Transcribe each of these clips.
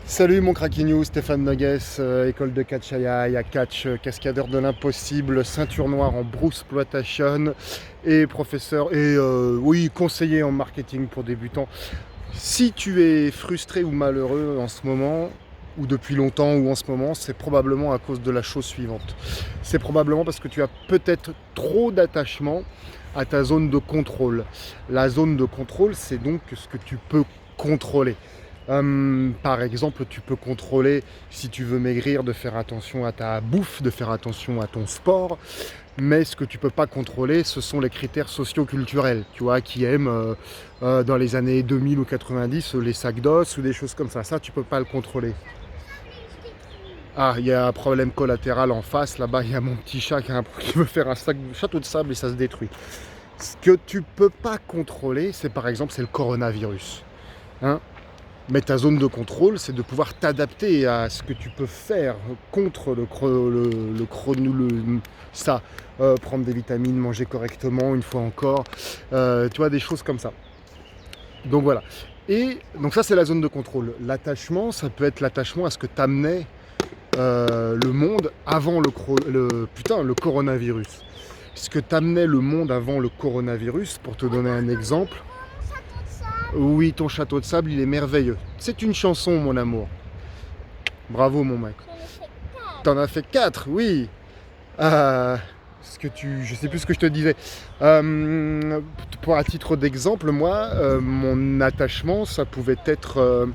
Salut mon Craquignou, Stéphane Nogues, école de catch Aya catch, cascadeur de l'impossible, ceinture noire en Bruce Exploitation et professeur et oui, conseiller en marketing pour débutants. Si tu es frustré ou malheureux en ce moment, ou depuis longtemps ou en ce moment, c'est probablement à cause de la chose suivante. C'est probablement parce que tu as peut-être trop d'attachement à ta zone de contrôle. La zone de contrôle, c'est donc ce que tu peux contrôler. Par exemple, tu peux contrôler, si tu veux maigrir, de faire attention à ta bouffe, de faire attention à ton sport, mais ce que tu peux pas contrôler, ce sont les critères socio-culturels, tu vois, qui aiment dans les années 2000 ou 90 les sacs d'os ou des choses comme ça, tu peux pas le contrôler. Ah, il y a un problème collatéral en face, là-bas, il y a mon petit chat qui veut faire un château de sable et ça se détruit. Ce que tu peux pas contrôler, c'est par exemple, c'est le coronavirus. Hein. Mais ta zone de contrôle, c'est de pouvoir t'adapter à ce que tu peux faire contre ça. Prendre des vitamines, manger correctement, une fois encore. Tu vois, des choses comme ça. Donc voilà. Et donc ça, c'est la zone de contrôle. L'attachement, ça peut être l'attachement à ce que t'amenait le monde avant le coronavirus. Ce que t'amenait le monde avant le coronavirus, pour te donner un exemple. Oui, ton château de sable, il est merveilleux. C'est une chanson, mon amour. Bravo, mon mec. T'en as fait 4, oui. Je sais plus ce que je te disais. Pour à titre d'exemple, moi, mon attachement, ça pouvait être.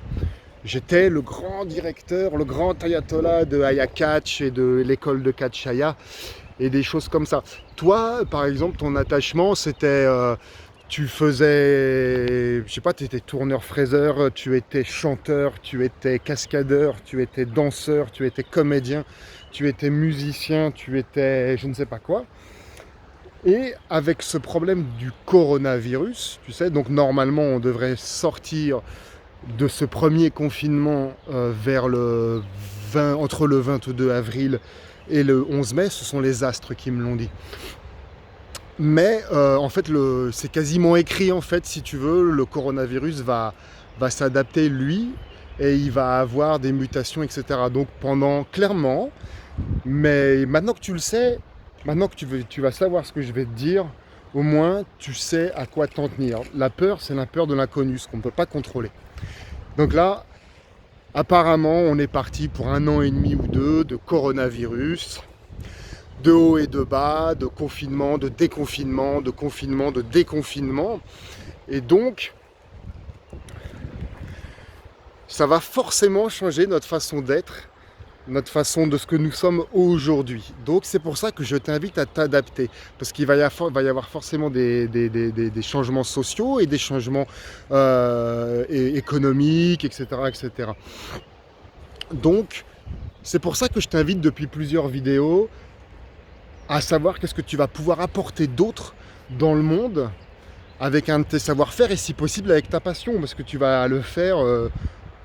J'étais le grand directeur, le grand ayatollah de Aya Catch et de l'école de Catch Aya et des choses comme ça. Toi, par exemple, ton attachement, c'était tu faisais, je sais pas, tu étais tourneur-fraiseur, tu étais chanteur, tu étais cascadeur, tu étais danseur, tu étais comédien, tu étais musicien, tu étais je ne sais pas quoi. Et avec ce problème du coronavirus, tu sais, donc normalement on devrait sortir de ce premier confinement entre le 22 avril et le 11 mai, ce sont les astres qui me l'ont dit. Mais en fait, c'est quasiment écrit, en fait, si tu veux, le coronavirus va s'adapter, lui, et il va avoir des mutations, etc. Donc clairement, mais maintenant que tu le sais, maintenant que tu vas savoir ce que je vais te dire, au moins, tu sais à quoi t'en tenir. La peur, c'est la peur de l'inconnu, ce qu'on ne peut pas contrôler. Donc là, apparemment, on est parti pour 1 an et demi ou 2 de coronavirus, de haut et de bas, de confinement, de déconfinement, de confinement, de déconfinement. Et donc, ça va forcément changer notre façon d'être, notre façon de ce que nous sommes aujourd'hui. Donc c'est pour ça que je t'invite à t'adapter, parce qu'il va y avoir forcément des changements sociaux et des changements économiques, etc., etc. Donc c'est pour ça que je t'invite depuis plusieurs vidéos à savoir qu'est-ce que tu vas pouvoir apporter d'autre dans le monde avec un de tes savoir-faire et si possible avec ta passion, parce que tu vas le faire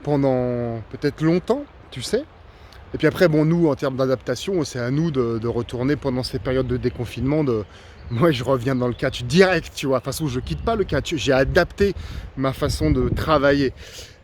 pendant peut-être longtemps, tu sais. Et puis après, bon, nous, en termes d'adaptation, c'est à nous de retourner pendant ces périodes de déconfinement. Moi, je reviens dans le catch direct, tu vois. De toute façon, je quitte pas le catch. J'ai adapté ma façon de travailler.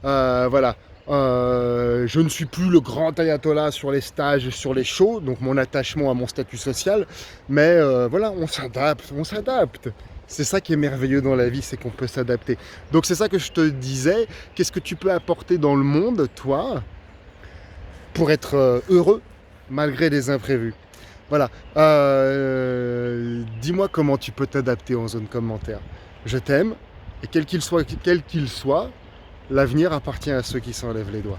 Voilà. Je ne suis plus le grand ayatollah sur les stages, sur les shows, donc mon attachement à mon statut social. Mais voilà, on s'adapte, on s'adapte. C'est ça qui est merveilleux dans la vie, c'est qu'on peut s'adapter. Donc c'est ça que je te disais. Qu'est-ce que tu peux apporter dans le monde, toi, pour être heureux malgré les imprévus. Voilà. Dis-moi comment tu peux t'adapter en zone commentaire. Je t'aime, et quel qu'il soit, l'avenir appartient à ceux qui s'enlèvent les doigts.